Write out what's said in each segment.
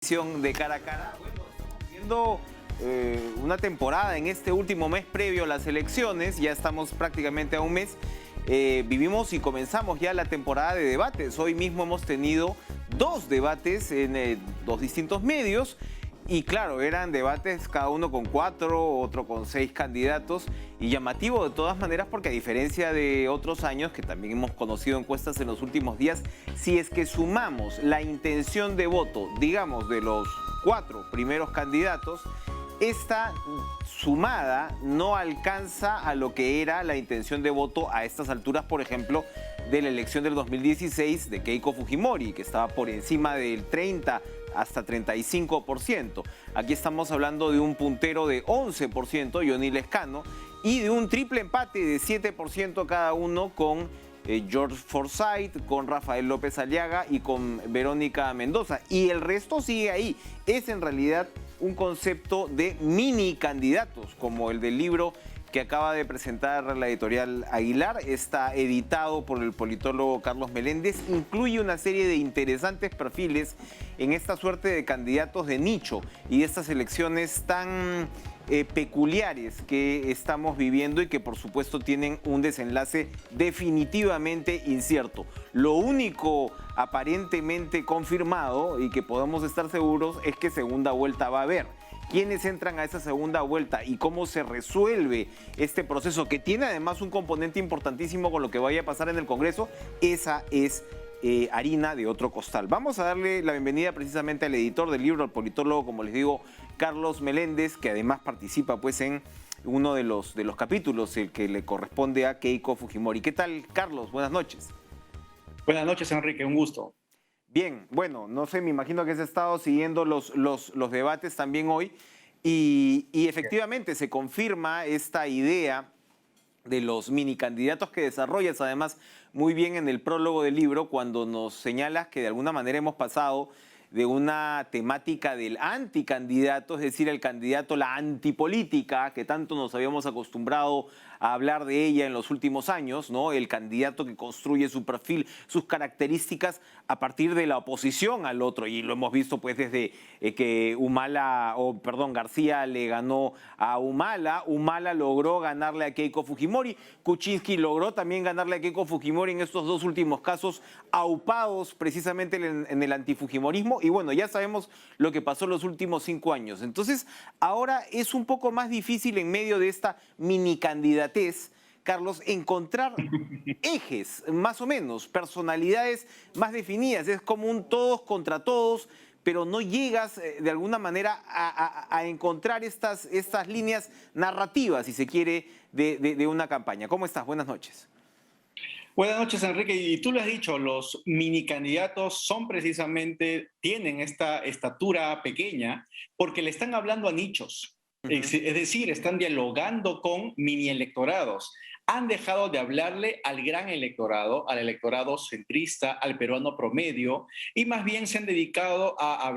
De cara a cara. Bueno, estamos viendo una temporada en este último mes previo a las elecciones, ya estamos prácticamente a un mes. Vivimos y comenzamos ya la temporada de debates. Hoy mismo hemos tenido dos debates en dos distintos medios. Y claro, eran debates cada uno con 4, otro con 6 candidatos. Y llamativo de todas maneras porque a diferencia de otros años, que también hemos conocido encuestas en los últimos días, si es que sumamos la intención de voto, digamos, de los 4 primeros candidatos, esta sumada no alcanza a lo que era la intención de voto a estas alturas, por ejemplo, de la elección del 2016 de Keiko Fujimori, que estaba por encima del 30 hasta 35%. Aquí estamos hablando de un puntero de 11%, Johnny Lescano, y de un triple empate de 7% cada uno con George Forsyth, con Rafael López Aliaga y con Verónica Mendoza. Y el resto sigue ahí. Es en realidad un concepto de mini candidatos, como el del libro que acaba de presentar la editorial Aguilar. Está editado por el politólogo Carlos Meléndez. Incluye una serie de interesantes perfiles en esta suerte de candidatos de nicho y de estas elecciones tan peculiares que estamos viviendo y que por supuesto tienen un desenlace definitivamente incierto. Lo único aparentemente confirmado y que podemos estar seguros es que segunda vuelta va a haber. ¿Quiénes entran a esa segunda vuelta y cómo se resuelve este proceso, que tiene además un componente importantísimo con lo que vaya a pasar en el Congreso? Esa es harina de otro costal. Vamos a darle la bienvenida precisamente al editor del libro, al politólogo, como les digo, Carlos Meléndez, que además participa pues en uno de los capítulos, el que le corresponde a Keiko Fujimori. ¿Qué tal, Carlos? Buenas noches. Buenas noches, Enrique, un gusto. Bien, bueno, no sé, me imagino que has estado siguiendo los debates también hoy y efectivamente se confirma esta idea de los mini candidatos que desarrollas además muy bien en el prólogo del libro, cuando nos señalas que de alguna manera hemos pasado de una temática del anticandidato, es decir, el candidato, la antipolítica, que tanto nos habíamos acostumbrado a hablar de ella en los últimos años, ¿no? El candidato que construye su perfil, sus características a partir de la oposición al otro, y lo hemos visto pues desde que García le ganó a Humala logró ganarle a Keiko Fujimori, Kuczynski logró también ganarle a Keiko Fujimori en estos dos últimos casos, aupados precisamente en el antifujimorismo. Y bueno, ya sabemos lo que pasó en los últimos 5 años. Entonces, ahora es un poco más difícil en medio de esta mini candidatez, Carlos, encontrar ejes, más o menos, personalidades más definidas. Es como un todos contra todos, pero no llegas de alguna manera a encontrar estas líneas narrativas, si se quiere, de una campaña. ¿Cómo estás? Buenas noches. Buenas noches, Enrique. Y tú lo has dicho, los mini candidatos tienen esta estatura pequeña porque le están hablando a nichos. Es decir, están dialogando con mini electorados. Han dejado de hablarle al gran electorado, al electorado centrista, al peruano promedio, y más bien se han dedicado a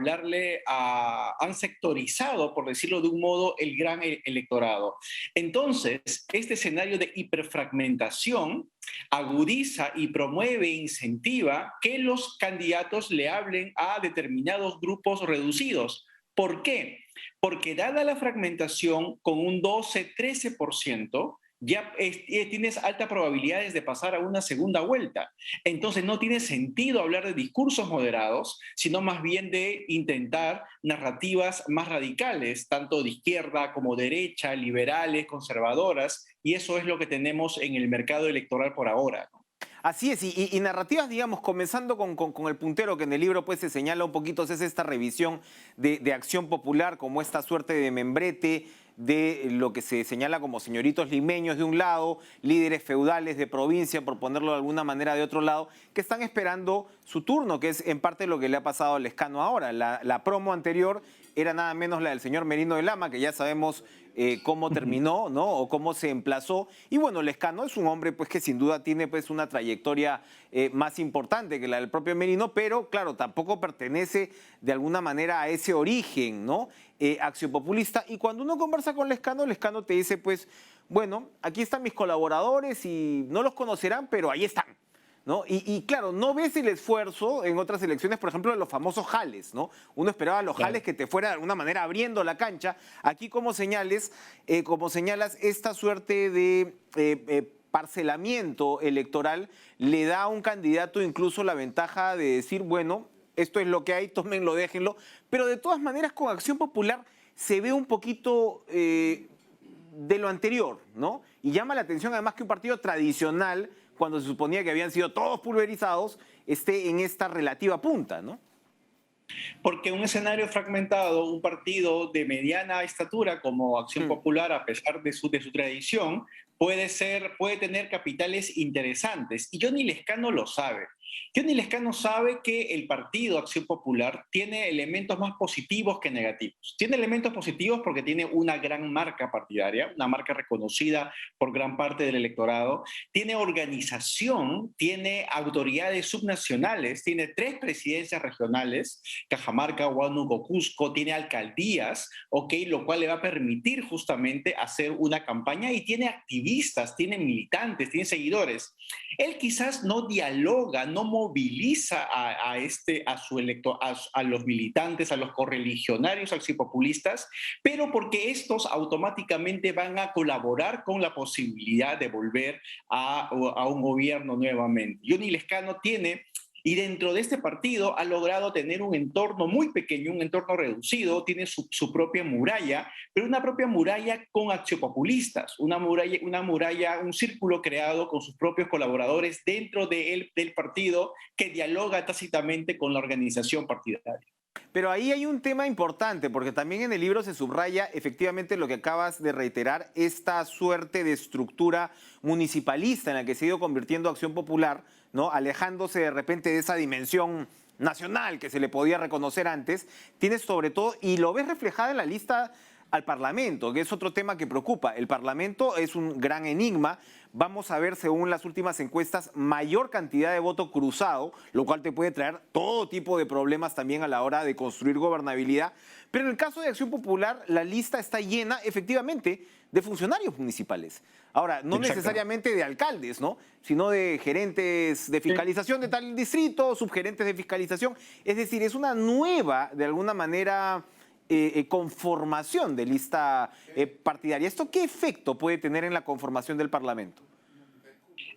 han sectorizado, por decirlo de un modo, el gran electorado. Entonces, este escenario de hiperfragmentación agudiza y promueve e incentiva que los candidatos le hablen a determinados grupos reducidos. ¿Por qué? Porque dada la fragmentación con un 12-13%, ya tienes altas probabilidades de pasar a una segunda vuelta. Entonces no tiene sentido hablar de discursos moderados, sino más bien de intentar narrativas más radicales, tanto de izquierda como derecha, liberales, conservadoras, y eso es lo que tenemos en el mercado electoral por ahora, ¿no? Así es, y narrativas, digamos, comenzando con el puntero que en el libro pues se señala un poquito, es esta revisión de Acción Popular como esta suerte de membrete de lo que se señala como señoritos limeños de un lado, líderes feudales de provincia, por ponerlo de alguna manera, de otro lado, que están esperando su turno, que es en parte lo que le ha pasado a Lescano ahora. La promo anterior era nada menos la del señor Merino de Lama, que ya sabemos cómo terminó, ¿no? O cómo se emplazó. Y bueno, Lescano es un hombre pues que sin duda tiene pues una trayectoria más importante que la del propio Merino, pero claro, tampoco pertenece de alguna manera a ese origen, ¿no? Acciopopulista. Y cuando uno conversa con Lescano, Lescano te dice pues, bueno, aquí están mis colaboradores y no los conocerán, pero ahí están, ¿no? Y claro, no ves el esfuerzo en otras elecciones, por ejemplo, de los famosos jales, ¿no? Uno esperaba a los Claro. jales que te fuera de alguna manera abriendo la cancha. Aquí, como señalas, esta suerte de parcelamiento electoral le da a un candidato incluso la ventaja de decir, bueno, esto es lo que hay, tómenlo, déjenlo. Pero de todas maneras, con Acción Popular se ve un poquito de lo anterior, ¿no? Y llama la atención además que un partido tradicional, cuando se suponía que habían sido todos pulverizados, esté en esta relativa punta, ¿no? Porque un escenario fragmentado, un partido de mediana estatura como Acción Popular, a pesar de su tradición, puede tener capitales interesantes. Y Johnny Lescano lo sabe. Johnny Lescano sabe que el partido Acción Popular tiene elementos más positivos que negativos. Tiene elementos positivos porque tiene una gran marca partidaria, una marca reconocida por gran parte del electorado. Tiene organización, tiene autoridades subnacionales, tiene 3 presidencias regionales, Cajamarca, Huánuco, Cusco, tiene alcaldías, ¿okay? Lo cual le va a permitir justamente hacer una campaña y tiene activistas, tiene militantes, tiene seguidores. Él quizás no dialoga, no moviliza a los militantes, a los correligionarios axipopulistas, pero porque estos automáticamente van a colaborar con la posibilidad de volver a un gobierno nuevamente. Johnny Lescano tiene... Y dentro de este partido ha logrado tener un entorno muy pequeño, un entorno reducido, tiene su propia muralla, pero una propia muralla con axiopopulistas, una muralla, un círculo creado con sus propios colaboradores dentro del partido que dialoga tácitamente con la organización partidaria. Pero ahí hay un tema importante, porque también en el libro se subraya efectivamente lo que acabas de reiterar, esta suerte de estructura municipalista en la que se ha ido convirtiendo Acción Popular, ¿no? Alejándose de repente de esa dimensión nacional que se le podía reconocer antes. Tienes sobre todo, y lo ves reflejada en la lista al Parlamento, que es otro tema que preocupa. El Parlamento es un gran enigma. Vamos a ver, según las últimas encuestas, mayor cantidad de voto cruzado, lo cual te puede traer todo tipo de problemas también a la hora de construir gobernabilidad. Pero en el caso de Acción Popular, la lista está llena, efectivamente, de funcionarios municipales. Ahora, no necesariamente de alcaldes, ¿no? Sino de gerentes de fiscalización de tal distrito, subgerentes de fiscalización. Es decir, es una nueva, de alguna manera, conformación de lista partidaria. ¿Esto qué efecto puede tener en la conformación del Parlamento?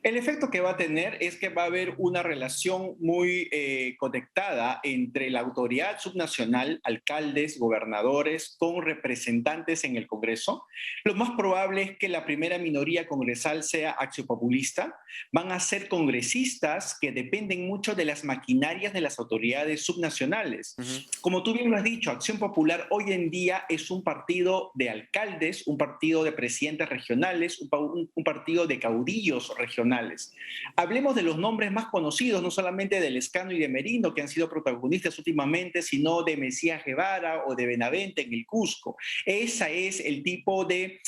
El efecto que va a tener es que va a haber una relación muy conectada entre la autoridad subnacional, alcaldes, gobernadores, con representantes en el Congreso. Lo más probable es que la primera minoría congresal sea axiopopulista. Van a ser congresistas que dependen mucho de las maquinarias de las autoridades subnacionales. Como tú bien lo has dicho, Acción Popular hoy en día es un partido de alcaldes, un partido de presidentes regionales, un partido de caudillos regionales. Hablemos de los nombres más conocidos, no solamente de Lescano y de Merino, que han sido protagonistas últimamente, sino de Mesías Guevara o de Benavente en el Cusco. Ese es el tipo del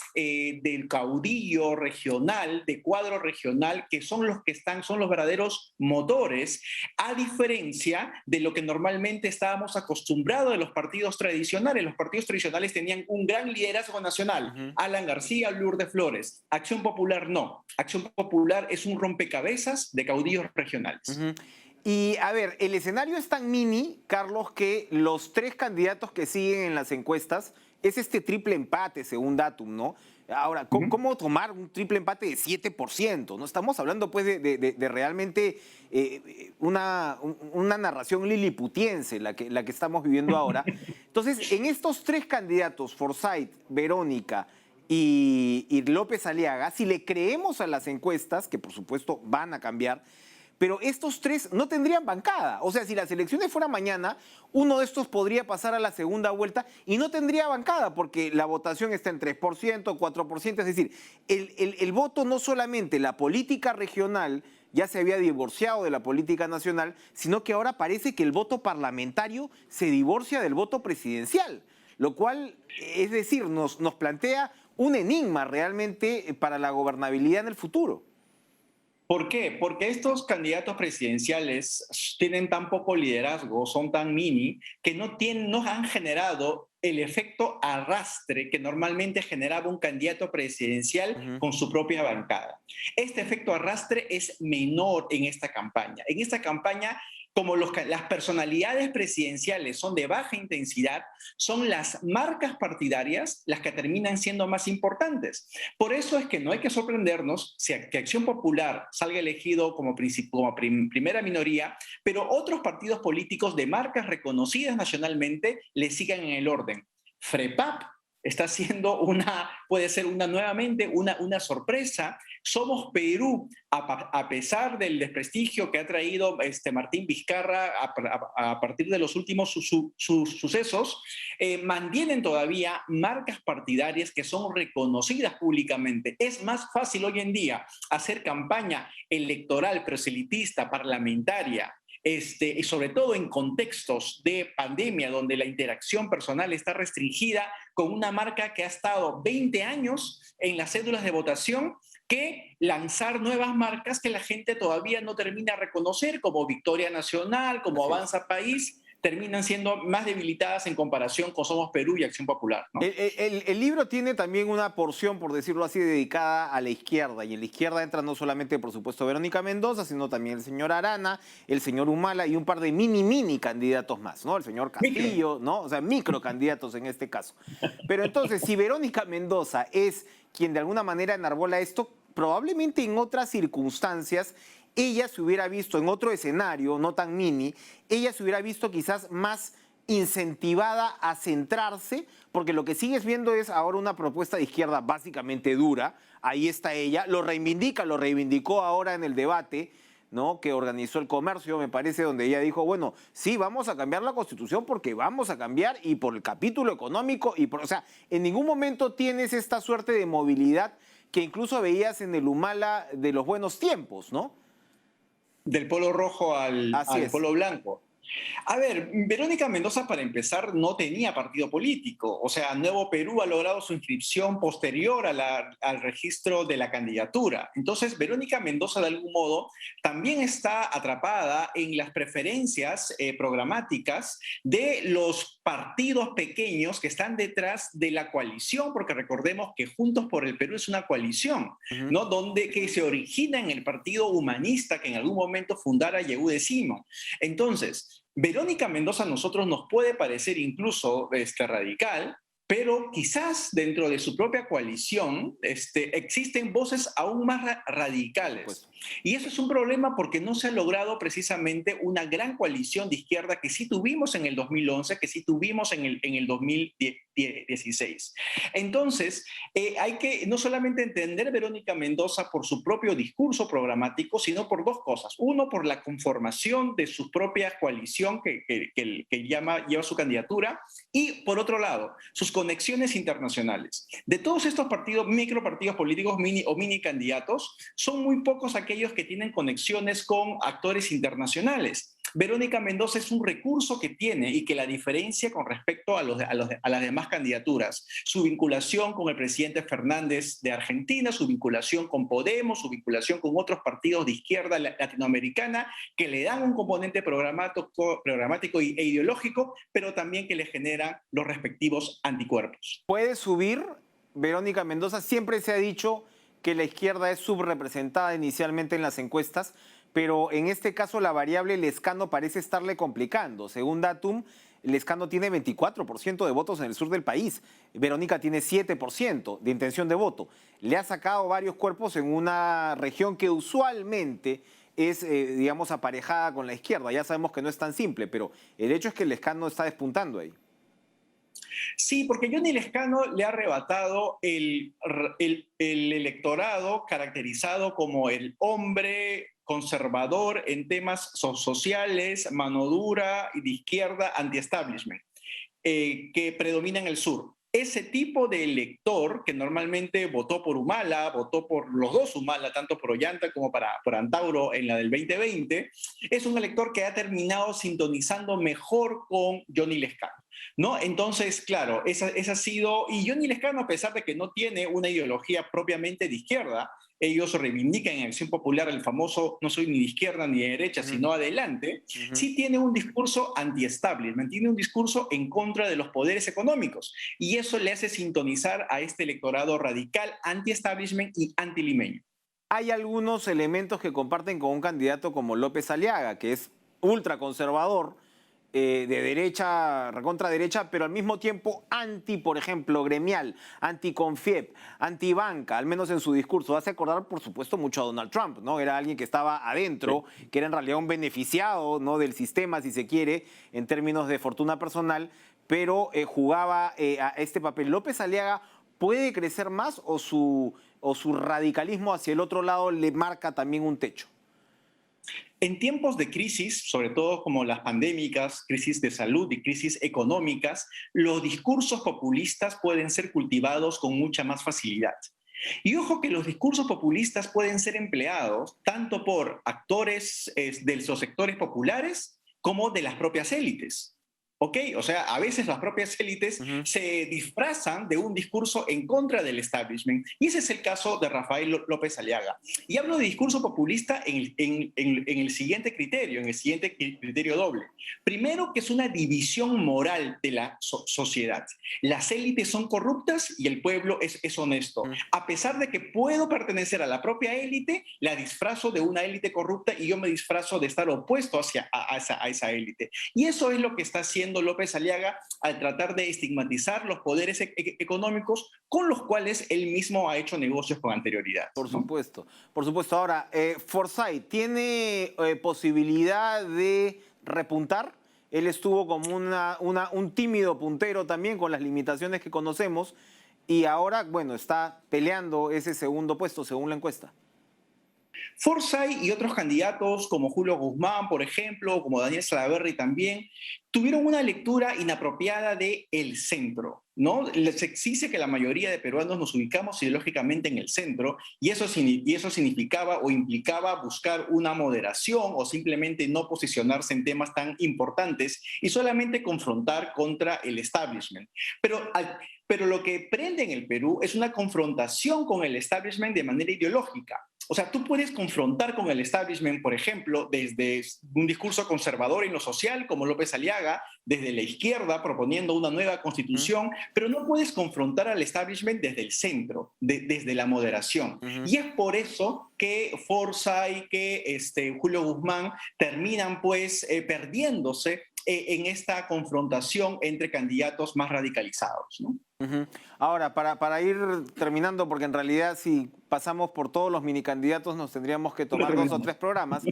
caudillo regional, de cuadro regional, que son los verdaderos motores, a diferencia de lo que normalmente estábamos acostumbrados de los partidos tradicionales. Los partidos tradicionales tenían un gran liderazgo nacional, Alan García, Lourdes Flores. Acción Popular no. Acción Popular es un rompecabezas de caudillos regionales. Y a ver, el escenario es tan mini, Carlos, que los 3 candidatos que siguen en las encuestas es este triple empate según Datum, ¿no? Ahora, ¿cómo tomar un triple empate de 7%? ¿No? Estamos hablando pues de realmente una narración liliputiense la que estamos viviendo ahora. Entonces, en estos 3 candidatos, Forsyth, Verónica y López Aliaga, si le creemos a las encuestas, que por supuesto van a cambiar, pero estos 3 no tendrían bancada. O sea, si las elecciones fueran mañana, uno de estos podría pasar a la segunda vuelta y no tendría bancada, porque la votación está en 3%, 4%. Es decir, el voto no solamente, la política regional ya se había divorciado de la política nacional, sino que ahora parece que el voto parlamentario se divorcia del voto presidencial, lo cual, es decir, nos plantea un enigma realmente para la gobernabilidad en el futuro. ¿Por qué? Porque estos candidatos presidenciales tienen tan poco liderazgo, son tan mini, que no han generado el efecto arrastre que normalmente generaba un candidato presidencial Ujú. con su propia bancada. Este efecto arrastre es menor en esta campaña. En esta campaña, como las personalidades presidenciales son de baja intensidad, son las marcas partidarias las que terminan siendo más importantes. Por eso es que no hay que sorprendernos si que Acción Popular salga elegido como primera minoría, pero otros partidos políticos de marcas reconocidas nacionalmente le sigan en el orden. FREPAP está siendo puede ser nuevamente una sorpresa. Somos Perú, a pesar del desprestigio que ha traído Martín Vizcarra a partir de los últimos sucesos, mantienen todavía marcas partidarias que son reconocidas públicamente. Es más fácil hoy en día hacer campaña electoral, proselitista, parlamentaria, y sobre todo en contextos de pandemia donde la interacción personal está restringida, con una marca que ha estado 20 años en las cédulas de votación, que lanzar nuevas marcas que la gente todavía no termina de reconocer, como Victoria Nacional, como Así es. Avanza País, terminan siendo más debilitadas en comparación con Somos Perú y Acción Popular, ¿no? El libro tiene también una porción, por decirlo así, dedicada a la izquierda. Y en la izquierda entra no solamente, por supuesto, Verónica Mendoza, sino también el señor Arana, el señor Humala y un par de mini candidatos más, ¿no? El señor Micro. Castillo, ¿no? O sea, micro candidatos en este caso. Pero entonces, si Verónica Mendoza es quien de alguna manera enarbola esto, probablemente en otras circunstancias ella se hubiera visto en otro escenario, no tan mini, ella se hubiera visto quizás más incentivada a centrarse, porque lo que sigues viendo es ahora una propuesta de izquierda básicamente dura, ahí está ella, lo reivindicó ahora en el debate, ¿no?, que organizó el Comercio, me parece, donde ella dijo, bueno, sí, vamos a cambiar la Constitución porque vamos a cambiar y por el capítulo económico, o sea, en ningún momento tienes esta suerte de movilidad que incluso veías en el Humala de los buenos tiempos, ¿no? Del polo rojo Así al es. polo blanco. A ver, Verónica Mendoza, para empezar, no tenía partido político. O sea, Nuevo Perú ha logrado su inscripción posterior al registro de la candidatura. Entonces, Verónica Mendoza, de algún modo, también está atrapada en las preferencias programáticas de los partidos pequeños que están detrás de la coalición, porque recordemos que Juntos por el Perú es una coalición, Ujú. ¿no? Que se origina en el Partido Humanista que en algún momento fundara Yehude Simón. Entonces, Verónica Mendoza a nosotros nos puede parecer incluso radical, pero quizás dentro de su propia coalición existen voces aún más Por radicales. supuesto. Y eso es un problema porque no se ha logrado precisamente una gran coalición de izquierda que sí tuvimos en el 2011, que sí tuvimos en el 2016. Entonces, hay que no solamente entender Verónica Mendoza por su propio discurso programático, sino por dos cosas. Uno, por la conformación de su propia coalición que lleva su candidatura, y por otro lado, sus conexiones internacionales. De todos estos partidos, micropartidos políticos mini candidatos, son muy pocos aquellos que tienen conexiones con actores internacionales. Verónica Mendoza es un recurso que tiene y que la diferencia con respecto a las demás candidaturas. Su vinculación con el presidente Fernández de Argentina, su vinculación con Podemos, su vinculación con otros partidos de izquierda latinoamericana que le dan un componente programático e ideológico, pero también que le generan los respectivos anticuerpos. Puede subir Verónica Mendoza, siempre se ha dicho que la izquierda es subrepresentada inicialmente en las encuestas, pero en este caso la variable Lezcano parece estarle complicando. Según Datum, Lezcano tiene 24% de votos en el sur del país, Verónica tiene 7% de intención de voto. Le ha sacado varios cuerpos en una región que usualmente es, digamos, aparejada con la izquierda. Ya sabemos que no es tan simple, pero el hecho es que Lezcano está despuntando ahí. Sí, porque Johnny Lezcano le ha arrebatado el electorado caracterizado como el hombre conservador en temas sociales, mano dura y de izquierda, anti-establishment, que predomina en el sur. Ese tipo de elector que normalmente votó por Humala, votó por los dos Humala, tanto por Ollanta como por Antauro en la del 2020, es un elector que ha terminado sintonizando mejor con Johnny Lezcano, ¿no? Entonces, claro, esa ha sido... Y Johnny Lezcano, a pesar de que no tiene una ideología propiamente de izquierda, ellos reivindican en Acción Popular el famoso no soy ni de izquierda ni de derecha, sino adelante, sí tiene un discurso anti-establishment, tiene un discurso en contra de los poderes económicos. Y eso le hace sintonizar a este electorado radical, anti-establishment y anti-limeño. Hay algunos elementos que comparten con un candidato como López Aliaga, que es ultraconservador, de derecha, recontra derecha, pero al mismo tiempo anti, por ejemplo, gremial, anti-Confiep, anti-banca, al menos en su discurso. Hace acordar, por supuesto, mucho a Donald Trump, ¿no? Era alguien que estaba adentro, que era en realidad un beneficiado, ¿no?, del sistema, si se quiere, en términos de fortuna personal, pero jugaba a este papel. ¿López Aliaga puede crecer más o su radicalismo hacia el otro lado le marca también un techo? En tiempos de crisis, sobre todo como las pandémicas, crisis de salud y crisis económicas, los discursos populistas pueden ser cultivados con mucha más facilidad. Y ojo que los discursos populistas pueden ser empleados tanto por actores de los sectores populares como de las propias élites. ¿Ok? O sea, a veces las propias élites se disfrazan de un discurso en contra del establishment. Y ese es el caso de Rafael López Aliaga. Y hablo de discurso populista en el siguiente criterio, en el siguiente criterio doble. Primero, que es una división moral de la sociedad. Las élites son corruptas y el pueblo es honesto. A pesar de que puedo pertenecer a la propia élite, la disfrazo de una élite corrupta y yo me disfrazo de estar opuesto a esa élite. Y eso es lo que está haciendo López Aliaga al tratar de estigmatizar los poderes económicos con los cuales él mismo ha hecho negocios con anterioridad. Por supuesto, por supuesto. Ahora, Forsyth, ¿tiene posibilidad de repuntar? Él estuvo como un tímido puntero también con las limitaciones que conocemos y ahora, bueno, está peleando ese segundo puesto según la encuesta. Forsyth y otros candidatos como Julio Guzmán, por ejemplo, como Daniel Salaverry también, tuvieron una lectura inapropiada de el centro, ¿no? Se exige que la mayoría de peruanos nos ubicamos ideológicamente en el centro y eso significaba o implicaba buscar una moderación o simplemente no posicionarse en temas tan importantes y solamente confrontar contra el establishment. Pero lo que prende en el Perú es una confrontación con el establishment de manera ideológica. O sea, tú puedes confrontar con el establishment, por ejemplo, desde un discurso conservador en lo social, como López Aliaga, desde la izquierda proponiendo una nueva constitución, pero no puedes confrontar al establishment desde el centro, desde la moderación. Y es por eso que Forsyth, que Julio Guzmán terminan pues perdiéndose en esta confrontación entre candidatos más radicalizados, ¿no? Ahora, para ir terminando, porque en realidad si pasamos por todos los minicandidatos nos tendríamos que tomar 2 o 3 programas.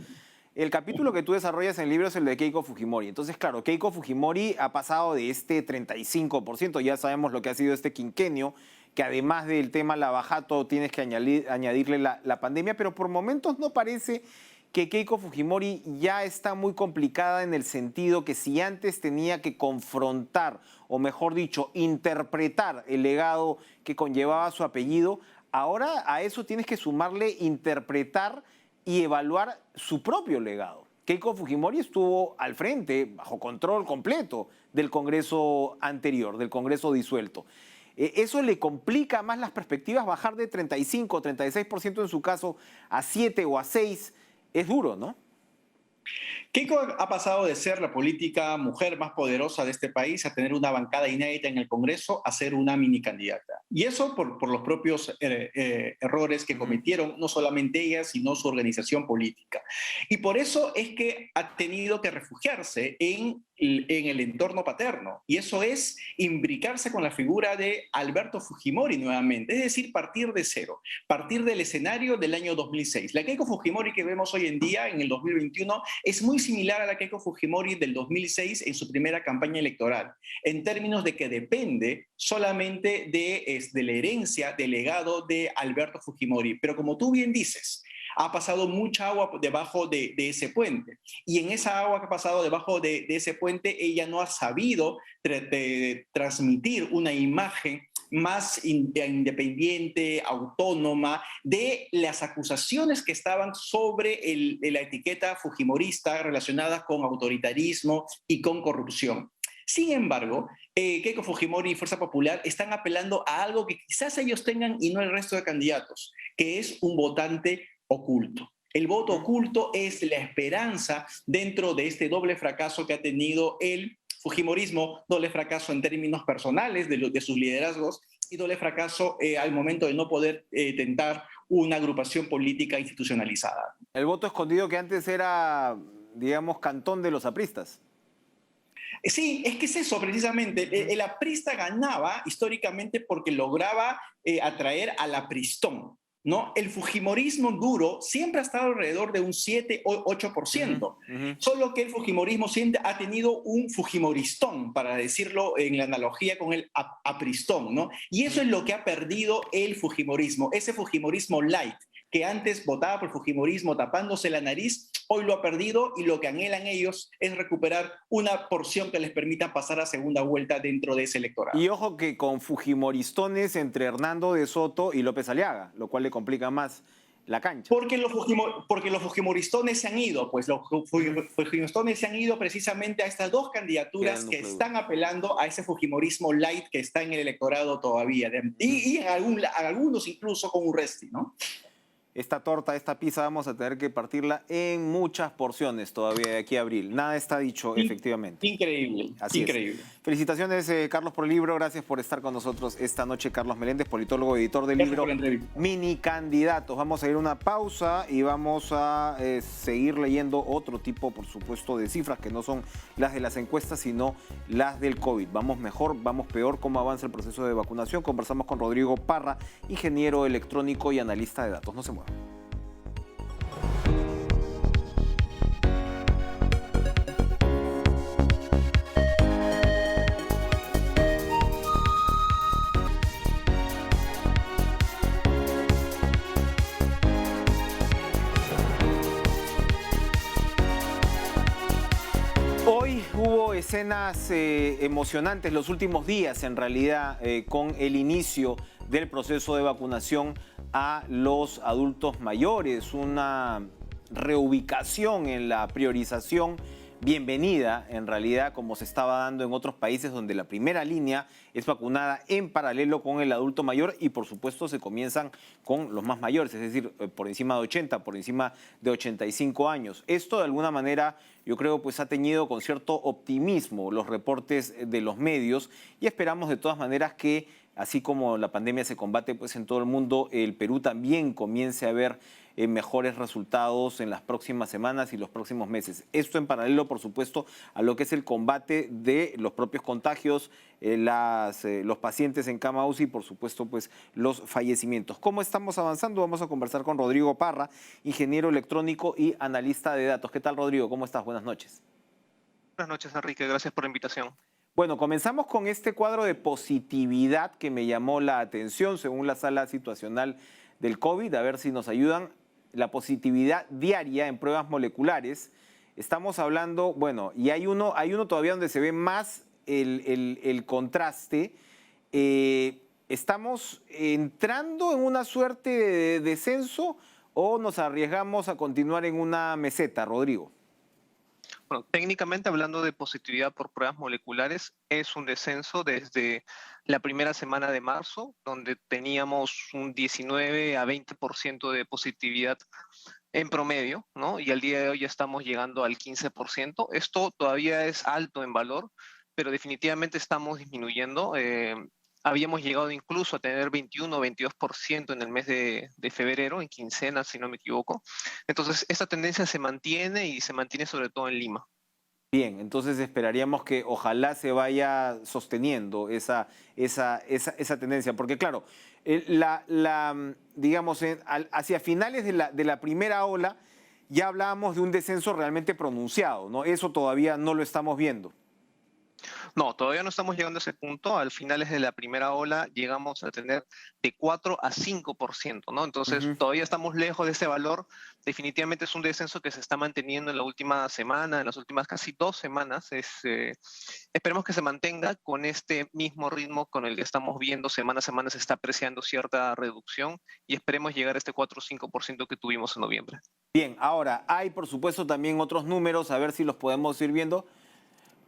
El capítulo que tú desarrollas en el libro es el de Keiko Fujimori. Entonces, claro, Keiko Fujimori ha pasado de este 35%, ya sabemos lo que ha sido este quinquenio, que además del tema Lavajato tienes que añadirle la pandemia, pero por momentos no parece que Keiko Fujimori ya está muy complicada en el sentido que si antes tenía que confrontar, o mejor dicho, interpretar el legado que conllevaba su apellido, ahora a eso tienes que sumarle interpretar y evaluar su propio legado. Keiko Fujimori estuvo al frente, bajo control completo, del Congreso anterior, del Congreso disuelto. Eso le complica más las perspectivas, bajar de 35, 36% en su caso a 7 o a 6%. Es duro, ¿no? Keiko ha pasado de ser la política mujer más poderosa de este país a tener una bancada inédita en el Congreso a ser una mini candidata. Y eso por los propios errores que cometieron no solamente ella, sino su organización política. Y por eso es que ha tenido que refugiarse en el entorno paterno. Y eso es imbricarse con la figura de Alberto Fujimori nuevamente. Es decir, partir de cero, partir del escenario del año 2006. La Keiko Fujimori que vemos hoy en día, en el 2021, es muy similar a la Keiko Fujimori del 2006 en su primera campaña electoral, en términos de que depende solamente de la herencia, del legado de Alberto Fujimori. Pero como tú bien dices, ha pasado mucha agua debajo de ese puente. Y en esa agua que ha pasado debajo de ese puente, ella no ha sabido transmitir una imagen más independiente, autónoma, de las acusaciones que estaban sobre la etiqueta fujimorista relacionadas con autoritarismo y con corrupción. Sin embargo, Keiko Fujimori y Fuerza Popular están apelando a algo que quizás ellos tengan y no el resto de candidatos, que es un votante oculto. El voto oculto es la esperanza dentro de este doble fracaso que ha tenido el Fujimorismo, doble fracaso en términos personales de sus liderazgos y doble fracaso al momento de no poder tentar una agrupación política institucionalizada. El voto escondido que antes era, digamos, cantón de los apristas. Sí, es que es eso precisamente. El aprista ganaba históricamente porque lograba atraer al apristón, ¿no? El fujimorismo duro siempre ha estado alrededor de un 7 o 8%, solo que el fujimorismo siempre ha tenido un fujimoristón, para decirlo en la analogía con el apristón, ¿no? Y eso es lo que ha perdido el fujimorismo, ese fujimorismo light, que antes votaba por el fujimorismo tapándose la nariz, hoy lo ha perdido y lo que anhelan ellos es recuperar una porción que les permita pasar a segunda vuelta dentro de ese electorado. Y ojo que con fujimoristones entre Hernando de Soto y López Aliaga, lo cual le complica más la cancha. Porque los fujimoristones se han ido, pues los fujimoristones se han ido precisamente a estas dos candidaturas que están apelando a ese fujimorismo light que está en el electorado todavía, y en algunos incluso con Urresti, ¿no? Esta torta, esta pizza, vamos a tener que partirla en muchas porciones todavía de aquí a abril. Nada está dicho, efectivamente. Increíble, Así increíble. Es. Felicitaciones, Carlos, por el libro. Gracias por estar con nosotros esta noche. Carlos Meléndez, politólogo, editor del libro Mini Candidatos. Vamos a ir a una pausa y vamos a seguir leyendo otro tipo, por supuesto, de cifras que no son las de las encuestas, sino las del COVID. Vamos mejor, vamos peor, cómo avanza el proceso de vacunación. Conversamos con Rodrigo Parra, ingeniero electrónico y analista de datos. No se muevan. Hoy hubo escenas emocionantes los últimos días, en realidad, con el inicio del proceso de vacunación a los adultos mayores, una reubicación en la priorización bienvenida, en realidad, como se estaba dando en otros países donde la primera línea es vacunada en paralelo con el adulto mayor y, por supuesto, se comienzan con los más mayores, es decir, por encima de 80, por encima de 85 años. Esto, de alguna manera, yo creo, pues ha teñido con cierto optimismo los reportes de los medios y esperamos, de todas maneras, que así como la pandemia se combate pues en todo el mundo, el Perú también comience a ver mejores resultados en las próximas semanas y los próximos meses. Esto en paralelo, por supuesto, a lo que es el combate de los propios contagios, los pacientes en cama UCI y, por supuesto, pues los fallecimientos. ¿Cómo estamos avanzando? Vamos a conversar con Rodrigo Parra, ingeniero electrónico y analista de datos. ¿Qué tal, Rodrigo? ¿Cómo estás? Buenas noches. Buenas noches, Enrique. Gracias por la invitación. Bueno, comenzamos con este cuadro de positividad que me llamó la atención según la sala situacional del COVID. A ver si nos ayudan. La positividad diaria en pruebas moleculares. Estamos hablando, bueno, y hay uno todavía donde se ve más el contraste. ¿Estamos entrando en una suerte de descenso o nos arriesgamos a continuar en una meseta, Rodrigo? Bueno, técnicamente hablando de positividad por pruebas moleculares, es un descenso desde la primera semana de marzo, donde teníamos un 19 a 20% de positividad en promedio, ¿no? Y al día de hoy ya estamos llegando al 15%. Esto todavía es alto en valor, pero definitivamente estamos disminuyendo. Habíamos llegado incluso a tener 21 o 22% en el mes de febrero, en quincena, si no me equivoco. Entonces, esta tendencia se mantiene y se mantiene sobre todo en Lima. Bien, entonces esperaríamos que ojalá se vaya sosteniendo esa tendencia, porque claro, digamos, hacia finales de la primera ola ya hablábamos de un descenso realmente pronunciado, ¿no? Eso todavía no lo estamos viendo. No, todavía no estamos llegando a ese punto. Al finales de la primera ola llegamos a tener de 4 a 5%, ¿no? Entonces, todavía estamos lejos de ese valor. Definitivamente es un descenso que se está manteniendo en la última semana, en las últimas casi 2 semanas. Esperemos que se mantenga con este mismo ritmo con el que estamos viendo. Semana a semana se está apreciando cierta reducción y esperemos llegar a este 4 o 5% que tuvimos en noviembre. Bien, ahora hay por supuesto también otros números, a ver si los podemos ir viendo.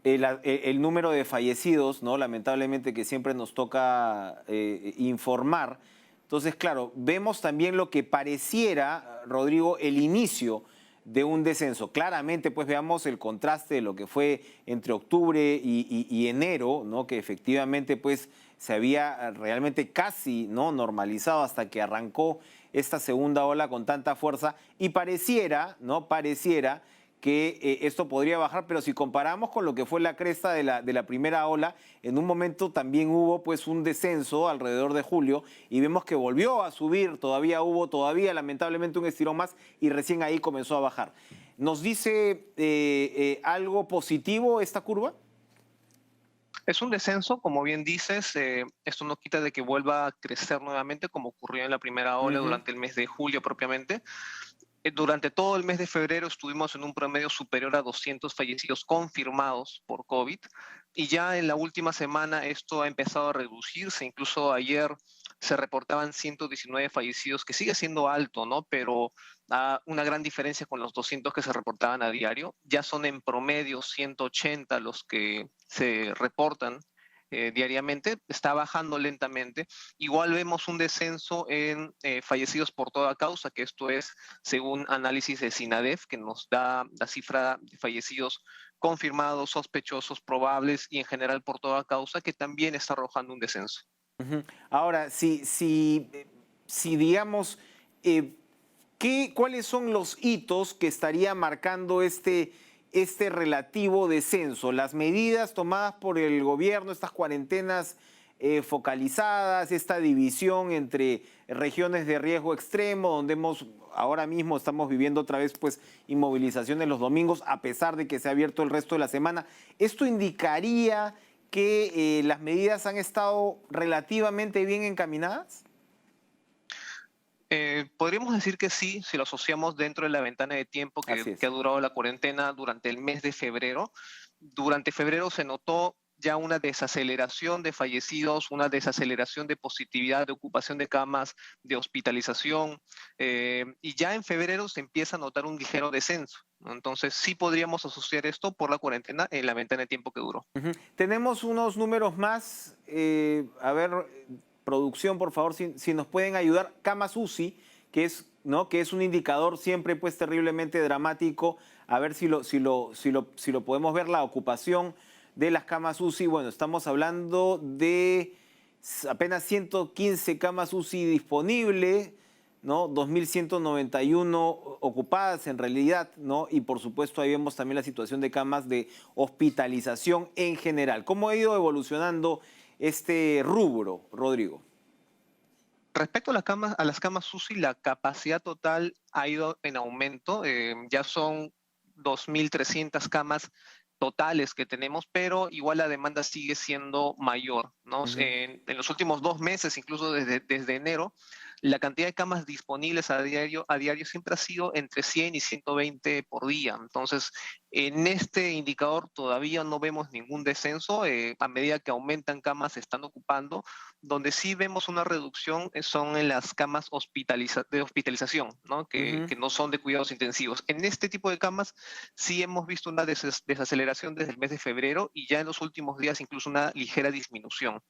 el número de fallecidos, ¿no? Lamentablemente que siempre nos toca informar. Entonces, claro, vemos también lo que pareciera, Rodrigo, el inicio de un descenso. Claramente, pues veamos el contraste de lo que fue entre octubre y enero, ¿no? Que efectivamente, pues, se había realmente casi, ¿no?, normalizado hasta que arrancó esta segunda ola con tanta fuerza y pareciera, ¿no?, pareciera que esto podría bajar, pero si comparamos con lo que fue la cresta de la primera ola, en un momento también hubo pues un descenso alrededor de julio y vemos que volvió a subir, todavía lamentablemente un estirón más y recién ahí comenzó a bajar. ¿Nos dice algo positivo esta curva? Es un descenso, como bien dices, esto no quita de que vuelva a crecer nuevamente como ocurrió en la primera ola durante el mes de julio propiamente. Durante todo el mes de febrero estuvimos en un promedio superior a 200 fallecidos confirmados por COVID y ya en la última semana esto ha empezado a reducirse. Incluso ayer se reportaban 119 fallecidos, que sigue siendo alto, ¿no? Pero una gran diferencia con los 200 que se reportaban a diario. Ya son en promedio 180 los que se reportan diariamente, está bajando lentamente. Igual vemos un descenso en fallecidos por toda causa, que esto es según análisis de SINADEF, que nos da la cifra de fallecidos confirmados, sospechosos, probables y en general por toda causa, que también está arrojando un descenso. Ahora, si digamos, ¿cuáles son los hitos que estaría marcando este relativo descenso? Las medidas tomadas por el gobierno, estas cuarentenas focalizadas, esta división entre regiones de riesgo extremo, donde ahora mismo estamos viviendo otra vez pues inmovilizaciones los domingos, a pesar de que se ha abierto el resto de la semana. ¿Esto indicaría que las medidas han estado relativamente bien encaminadas? Podríamos decir que sí, si lo asociamos dentro de la ventana de tiempo que ha durado la cuarentena durante el mes de febrero. Durante febrero se notó ya una desaceleración de fallecidos, una desaceleración de positividad, de ocupación de camas, de hospitalización, y ya en febrero se empieza a notar un ligero descenso, ¿no? Entonces sí podríamos asociar esto por la cuarentena en la ventana de tiempo que duró. Tenemos unos números más, a ver, producción, por favor, si nos pueden ayudar. Camas UCI, que es un indicador siempre pues terriblemente dramático, a ver si lo podemos ver, la ocupación de las camas UCI. Bueno, estamos hablando de apenas 115 camas UCI disponibles, ¿no? 2.191 ocupadas en realidad, ¿no? Y por supuesto ahí vemos también la situación de camas de hospitalización en general. ¿Cómo ha ido evolucionando este rubro, Rodrigo? Respecto a las camas UCI, la capacidad total ha ido en aumento. Ya son 2.300 camas totales que tenemos, pero igual la demanda sigue siendo mayor, ¿no? En los últimos 2 meses, incluso desde enero, la cantidad de camas disponibles a diario siempre ha sido entre 100 y 120 por día. Entonces, en este indicador todavía no vemos ningún descenso. A medida que aumentan camas se están ocupando. Donde sí vemos una reducción son en las camas de hospitalización, ¿no? Que no son de cuidados intensivos. En este tipo de camas sí hemos visto una desaceleración desde el mes de febrero y ya en los últimos días incluso una ligera disminución.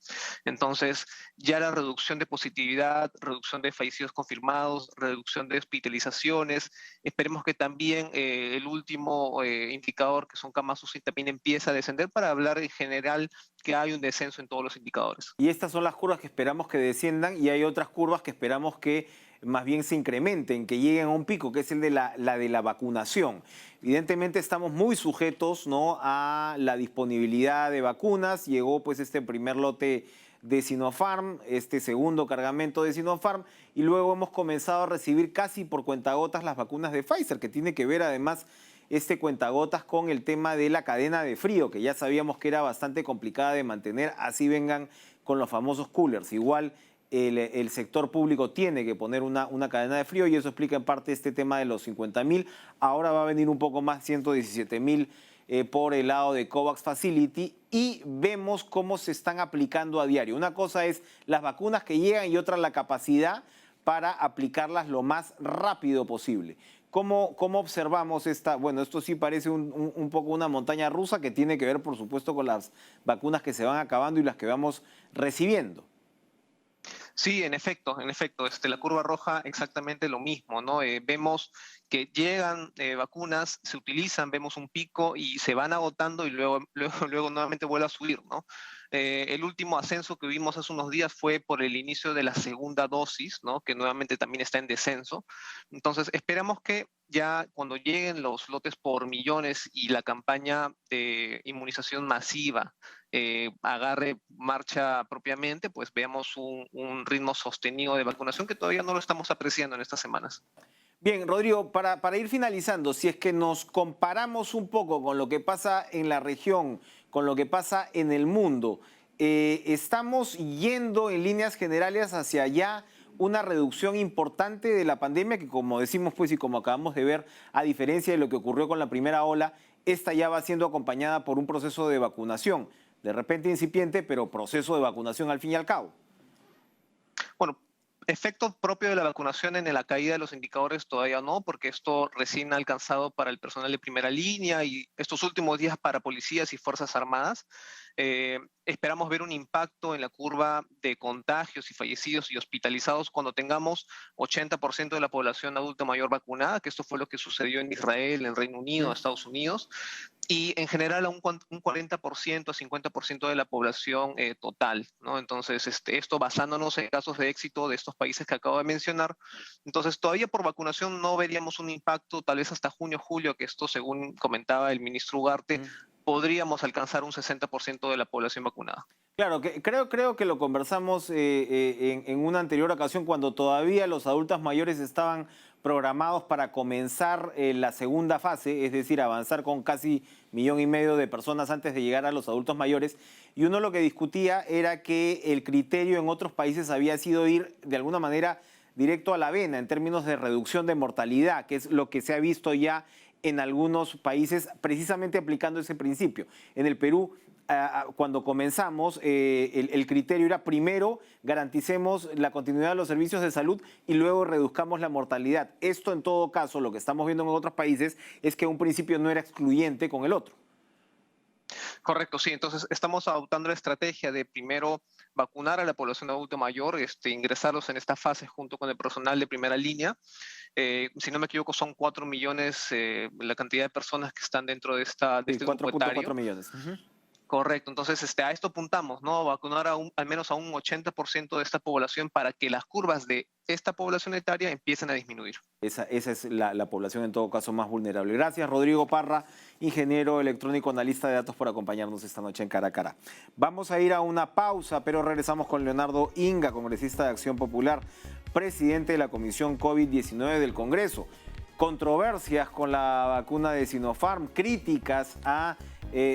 Entonces, ya la reducción de positividad, reducción de fallecidos confirmados, reducción de hospitalizaciones, esperemos que también el último indicador, que son camas UCI, también empieza a descender para hablar en general que hay un descenso en todos los indicadores. Y estas son las curvas que esperamos que desciendan y hay otras curvas que esperamos que más bien se incrementen, que lleguen a un pico, que es el de la de la vacunación. Evidentemente estamos muy sujetos, ¿no?, a la disponibilidad de vacunas. Llegó pues este primer lote de Sinopharm, este segundo cargamento de Sinopharm, y luego hemos comenzado a recibir casi por cuentagotas las vacunas de Pfizer, que tiene que ver además este cuentagotas con el tema de la cadena de frío, que ya sabíamos que era bastante complicada de mantener, así vengan con los famosos coolers. Igual el sector público tiene que poner una cadena de frío y eso explica en parte este tema de los 50.000. Ahora va a venir un poco más, 117.000 por el lado de COVAX Facility, y vemos cómo se están aplicando a diario. Una cosa es las vacunas que llegan y otra la capacidad para aplicarlas lo más rápido posible. ¿Cómo observamos esta? Bueno, esto sí parece un poco una montaña rusa que tiene que ver, por supuesto, con las vacunas que se van acabando y las que vamos recibiendo. Sí, en efecto, la curva roja exactamente lo mismo, ¿no? Vemos que llegan vacunas, se utilizan, vemos un pico y se van agotando y luego nuevamente vuelve a subir, ¿no? El último ascenso que vimos hace unos días fue por el inicio de la segunda dosis, ¿no? Que nuevamente también está en descenso. Entonces, esperamos que ya cuando lleguen los lotes por millones y la campaña de inmunización masiva agarre marcha propiamente, pues veamos un ritmo sostenido de vacunación que todavía no lo estamos apreciando en estas semanas. Bien, Rodrigo, para ir finalizando, si es que nos comparamos un poco con lo que pasa en la región, con lo que pasa en el mundo, estamos yendo en líneas generales hacia allá una reducción importante de la pandemia que, como decimos pues y como acabamos de ver, a diferencia de lo que ocurrió con la primera ola, esta ya va siendo acompañada por un proceso de vacunación, de repente incipiente, pero proceso de vacunación al fin y al cabo. Bueno, efecto propio de la vacunación en la caída de los indicadores todavía no, porque esto recién ha alcanzado para el personal de primera línea y estos últimos días para policías y fuerzas armadas. Esperamos ver un impacto en la curva de contagios y fallecidos y hospitalizados cuando tengamos 80% de la población adulta mayor vacunada, que esto fue lo que sucedió en Israel, en Reino Unido, Estados Unidos, y en general a un 40% a 50% de la población total, ¿no? Entonces, esto basándonos en casos de éxito de estos países que acabo de mencionar. Entonces, todavía por vacunación no veríamos un impacto, tal vez hasta junio, julio, que esto, según comentaba el ministro Ugarte, podríamos alcanzar un 60% de la población vacunada. Claro, que, creo que lo conversamos en una anterior ocasión cuando todavía los adultos mayores estaban programados para comenzar la segunda fase, es decir, avanzar con casi 1,5 millones de personas antes de llegar a los adultos mayores. Y uno lo que discutía era que el criterio en otros países había sido ir de alguna manera directo a la vena en términos de reducción de mortalidad, que es lo que se ha visto ya en algunos países precisamente aplicando ese principio. En el Perú, cuando comenzamos, el criterio era primero garanticemos la continuidad de los servicios de salud y luego reduzcamos la mortalidad. Esto en todo caso, lo que estamos viendo en otros países es que un principio no era excluyente con el otro. Correcto, sí. Entonces, estamos adoptando la estrategia de primero vacunar a la población adulta mayor, ingresarlos en esta fase junto con el personal de primera línea. Si no me equivoco, son 4 millones la cantidad de personas que están dentro de este grupo etario. 4,4 millones. Correcto, entonces a esto apuntamos, ¿no? Vacunar al menos a un 80% de esta población para que las curvas de esta población etaria empiecen a disminuir. Esa es la población en todo caso más vulnerable. Gracias, Rodrigo Parra, ingeniero electrónico, analista de datos, por acompañarnos esta noche en Cara a Cara. Vamos a ir a una pausa, pero regresamos con Leonardo Inga, congresista de Acción Popular, presidente de la Comisión COVID-19 del Congreso. Controversias con la vacuna de Sinopharm, críticas a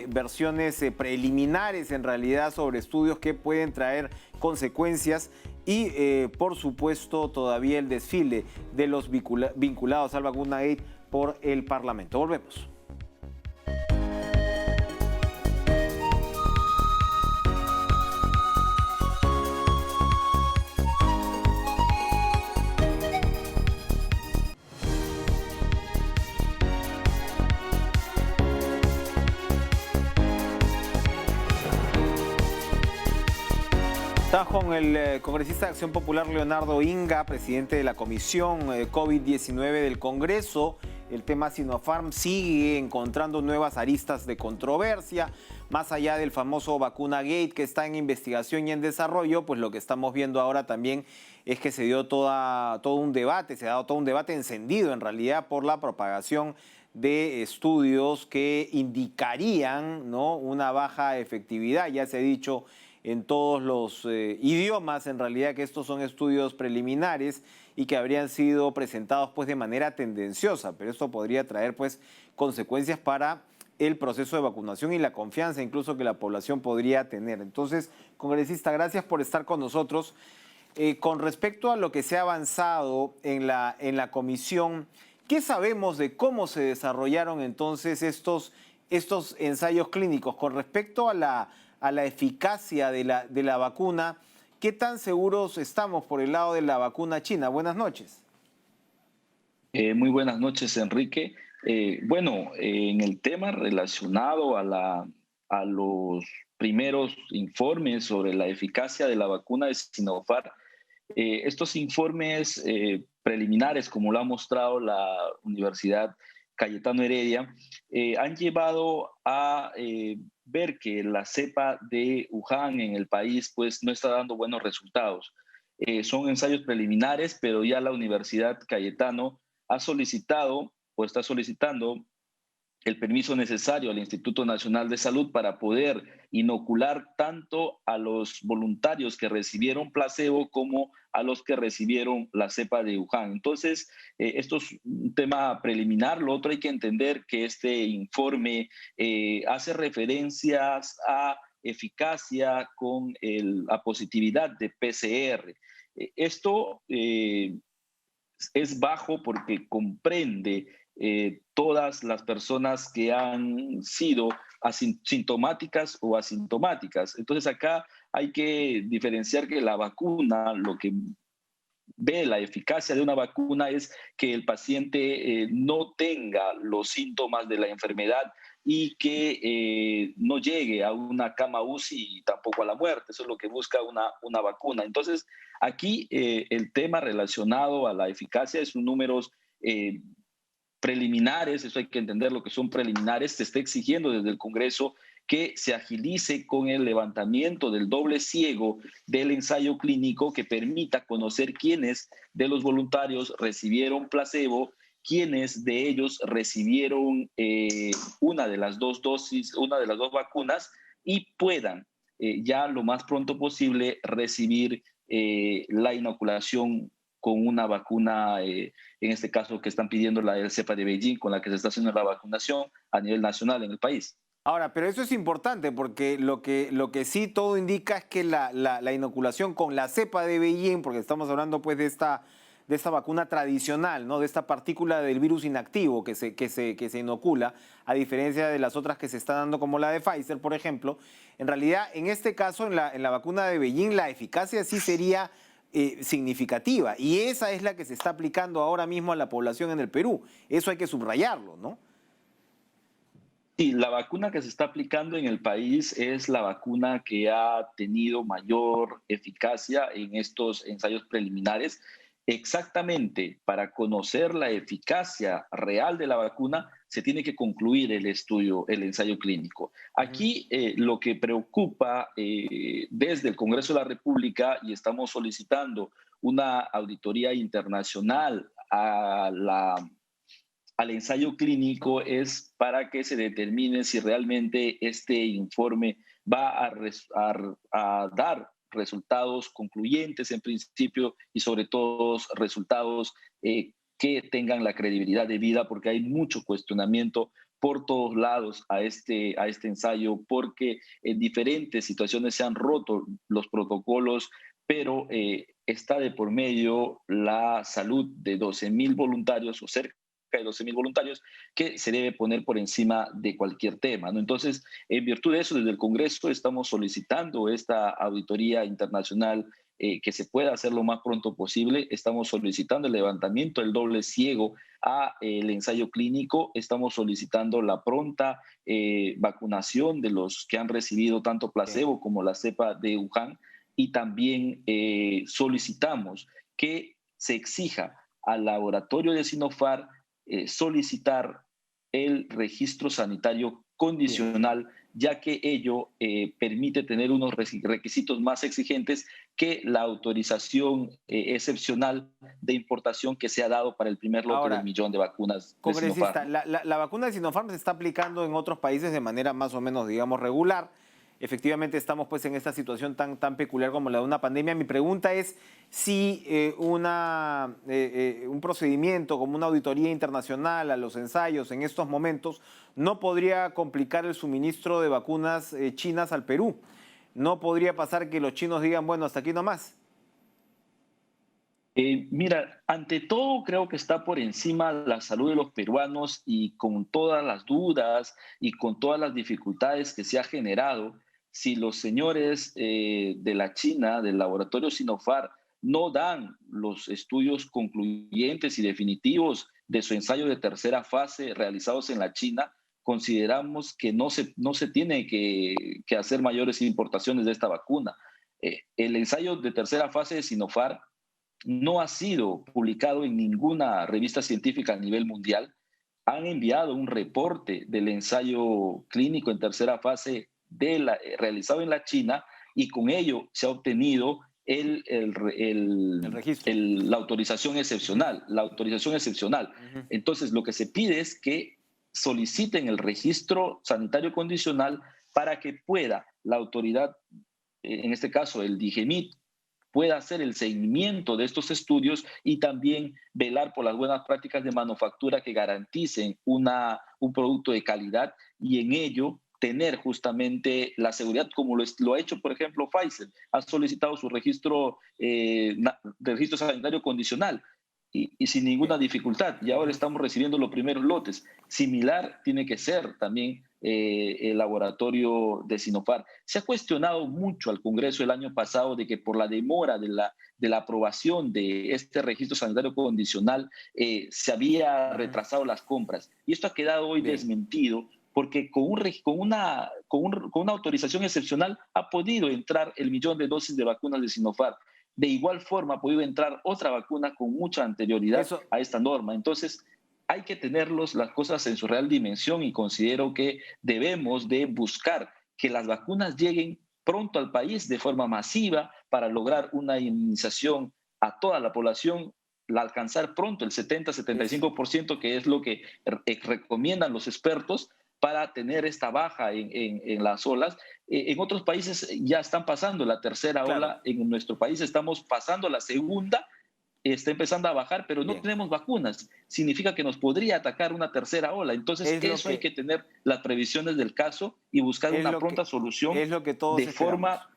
versiones preliminares en realidad sobre estudios que pueden traer consecuencias y por supuesto todavía el desfile de los vinculados al vacunagate por el Parlamento. Volvemos. Está con el congresista de Acción Popular Leonardo Inga, presidente de la Comisión COVID-19 del Congreso. El tema Sinopharm sigue encontrando nuevas aristas de controversia. Más allá del famoso vacunagate que está en investigación y en desarrollo, pues lo que estamos viendo ahora también es que se dio todo un debate, se ha dado todo un debate encendido en realidad por la propagación de estudios que indicarían, ¿no?, una baja efectividad. Ya se ha dicho en todos los idiomas, en realidad, que estos son estudios preliminares y que habrían sido presentados pues de manera tendenciosa, pero esto podría traer pues consecuencias para el proceso de vacunación y la confianza incluso que la población podría tener. Entonces, congresista, gracias por estar con nosotros. Con respecto a lo que se ha avanzado en la comisión, ¿qué sabemos de cómo se desarrollaron entonces estos ensayos clínicos con respecto a la eficacia de la vacuna? ¿Qué tan seguros estamos por el lado de la vacuna china? Buenas noches. Muy buenas noches, Enrique. En el tema relacionado a los primeros informes sobre la eficacia de la vacuna de Sinopharm, estos informes preliminares, como lo ha mostrado la Universidad Cayetano Heredia, han llevado a ver que la cepa de Wuhan en el país pues, no está dando buenos resultados. Son ensayos preliminares, pero ya la Universidad Cayetano ha solicitado o está solicitando el permiso necesario al Instituto Nacional de Salud para poder inocular tanto a los voluntarios que recibieron placebo como a los que recibieron la cepa de Wuhan. Entonces, esto es un tema preliminar. Lo otro hay que entender que este informe hace referencias a eficacia con la positividad de PCR. Esto es bajo porque comprende todas las personas que han sido asintomáticas o asintomáticas. Entonces acá hay que diferenciar que la vacuna, lo que ve la eficacia de una vacuna es que el paciente no tenga los síntomas de la enfermedad y que no llegue a una cama UCI y tampoco a la muerte. Eso es lo que busca una vacuna. Entonces, aquí el tema relacionado a la eficacia es un números preliminares, eso hay que entender lo que son preliminares, se está exigiendo desde el Congreso que se agilice con el levantamiento del doble ciego del ensayo clínico que permita conocer quiénes de los voluntarios recibieron placebo, quiénes de ellos recibieron una de las dos dosis, una de las dos vacunas y puedan ya lo más pronto posible recibir la inoculación con una vacuna, en este caso que están pidiendo la cepa de Beijing, con la que se está haciendo la vacunación a nivel nacional en el país. Ahora, pero eso es importante porque lo que sí todo indica es que la inoculación con la cepa de Beijing, porque estamos hablando pues de esta vacuna tradicional, ¿no? De esta partícula del virus inactivo que se inocula, a diferencia de las otras que se están dando como la de Pfizer, por ejemplo. En realidad, en este caso, en la vacuna de Beijing, la eficacia sí sería significativa y esa es la que se está aplicando ahora mismo a la población en el Perú. Eso hay que subrayarlo, ¿no? Sí, la vacuna que se está aplicando en el país es la vacuna que ha tenido mayor eficacia en estos ensayos preliminares. Exactamente, para conocer la eficacia real de la vacuna, se tiene que concluir el estudio, el ensayo clínico. Aquí lo que preocupa desde el Congreso de la República, y estamos solicitando una auditoría internacional al ensayo clínico, es para que se determine si realmente este informe va a dar resultados concluyentes en principio y sobre todo resultados que tengan la credibilidad debida, porque hay mucho cuestionamiento por todos lados a este ensayo, porque en diferentes situaciones se han roto los protocolos, pero está de por medio la salud de 12.000 voluntarios o cerca de 12.000 voluntarios que se debe poner por encima de cualquier tema, ¿no? Entonces, en virtud de eso, desde el Congreso estamos solicitando esta auditoría internacional que se pueda hacer lo más pronto posible. Estamos solicitando el levantamiento del doble ciego a el ensayo clínico. Estamos solicitando la pronta vacunación de los que han recibido tanto placebo como la cepa de Wuhan. Y también solicitamos que se exija al laboratorio de Sinopharm solicitar el registro sanitario condicional, ya que ello permite tener unos requisitos más exigentes que la autorización excepcional de importación que se ha dado para el primer lote del 1.000.000 de vacunas de Congresista, Sinopharm. la vacuna de Sinopharm se está aplicando en otros países de manera más o menos, digamos, regular. Efectivamente estamos pues en esta situación tan peculiar como la de una pandemia. Mi pregunta es si un procedimiento como una auditoría internacional a los ensayos en estos momentos no podría complicar el suministro de vacunas chinas al Perú. No podría pasar que los chinos digan, bueno, hasta aquí nomás. Mira, ante todo creo que está por encima la salud de los peruanos y con todas las dudas y con todas las dificultades que se ha generado, si los señores de la China, del laboratorio Sinopharm, no dan los estudios concluyentes y definitivos de su ensayo de tercera fase realizados en la China, consideramos que no se tiene que hacer mayores importaciones de esta vacuna. El ensayo de tercera fase de Sinopharm no ha sido publicado en ninguna revista científica a nivel mundial. Han enviado un reporte del ensayo clínico en tercera fase realizado en la China, y con ello se ha obtenido la autorización excepcional. Entonces, lo que se pide es que soliciten el registro sanitario condicional para que pueda la autoridad, en este caso el DIGEMIT, pueda hacer el seguimiento de estos estudios y también velar por las buenas prácticas de manufactura que garanticen un producto de calidad, y en ello tener justamente la seguridad, como lo ha hecho, por ejemplo, Pfizer. Ha solicitado su registro sanitario condicional y sin ninguna dificultad. Y ahora estamos recibiendo los primeros lotes. Similar tiene que ser también el laboratorio de Sinopharm. Se ha cuestionado mucho al Congreso el año pasado de que por la demora de la aprobación de este registro sanitario condicional se había retrasado las compras. Y esto ha quedado hoy desmentido, porque con una autorización excepcional ha podido entrar 1 millón de dosis de vacunas de Sinopharm. De igual forma ha podido entrar otra vacuna con mucha anterioridad a esta norma. Entonces, hay que tener las cosas en su real dimensión, y considero que debemos de buscar que las vacunas lleguen pronto al país de forma masiva para lograr una inmunización a toda la población, alcanzar pronto el 70-75%, que es lo que recomiendan los expertos, para tener esta baja en las olas. En otros países ya están pasando la tercera ola, en nuestro país estamos pasando la segunda, está empezando a bajar, pero no tenemos vacunas. Significa que nos podría atacar una tercera ola. Entonces, hay que tener las previsiones del caso y buscar una pronta solución de forma...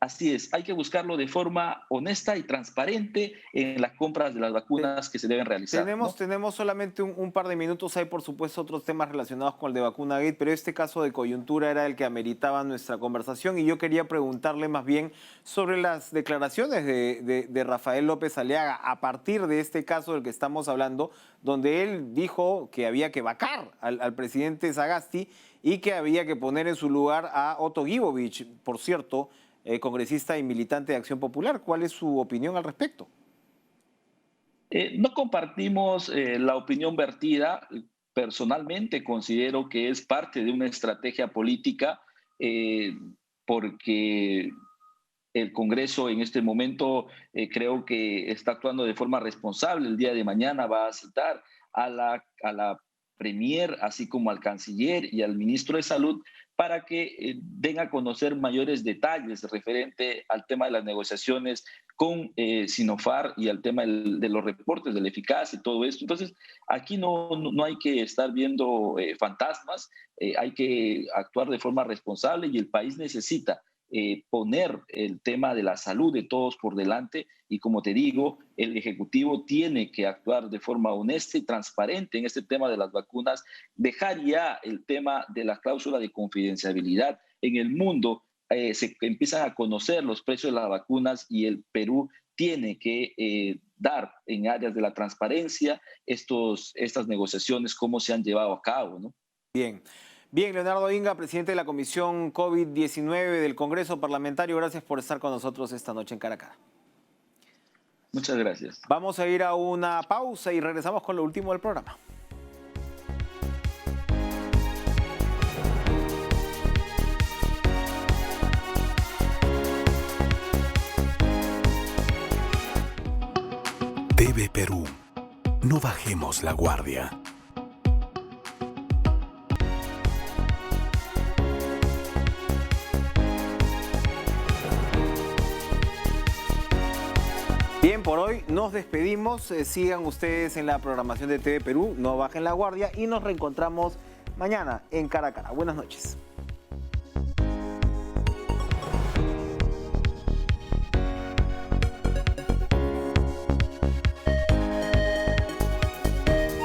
Así es, hay que buscarlo de forma honesta y transparente en las compras de las vacunas que se deben realizar. Tenemos solamente un par de minutos. Hay, por supuesto, otros temas relacionados con el de VacunaGate, pero este caso de coyuntura era el que ameritaba nuestra conversación, y yo quería preguntarle más bien sobre las declaraciones de Rafael López Aliaga a partir de este caso del que estamos hablando, donde él dijo que había que vacar al presidente Sagasti y que había que poner en su lugar a Otto Gibovich, por cierto, congresista y militante de Acción Popular. ¿Cuál es su opinión al respecto? No compartimos la opinión vertida. Personalmente considero que es parte de una estrategia política, porque el Congreso en este momento creo que está actuando de forma responsable. El día de mañana va a citar a la Premier, así como al canciller y al ministro de Salud, para que den a conocer mayores detalles referente al tema de las negociaciones con Sinopharm y al tema de los reportes de la eficacia y todo esto. Entonces, aquí no hay que estar viendo fantasmas, hay que actuar de forma responsable, y el país necesita poner el tema de la salud de todos por delante, y como te digo, el Ejecutivo tiene que actuar de forma honesta y transparente en este tema de las vacunas, dejar ya el tema de la cláusula de confidencialidad. En el mundo se empiezan a conocer los precios de las vacunas, y el Perú tiene que dar en áreas de la transparencia estas negociaciones, cómo se han llevado a cabo, ¿no? Bien, Leonardo Inga, presidente de la Comisión COVID-19 del Congreso Parlamentario, gracias por estar con nosotros esta noche en Cara a Cara. Muchas gracias. Vamos a ir a una pausa y regresamos con lo último del programa. TV Perú. No bajemos la guardia. Bien, por hoy nos despedimos. Sigan ustedes en la programación de TV Perú, no bajen la guardia, y nos reencontramos mañana en Cara a Cara. Buenas noches.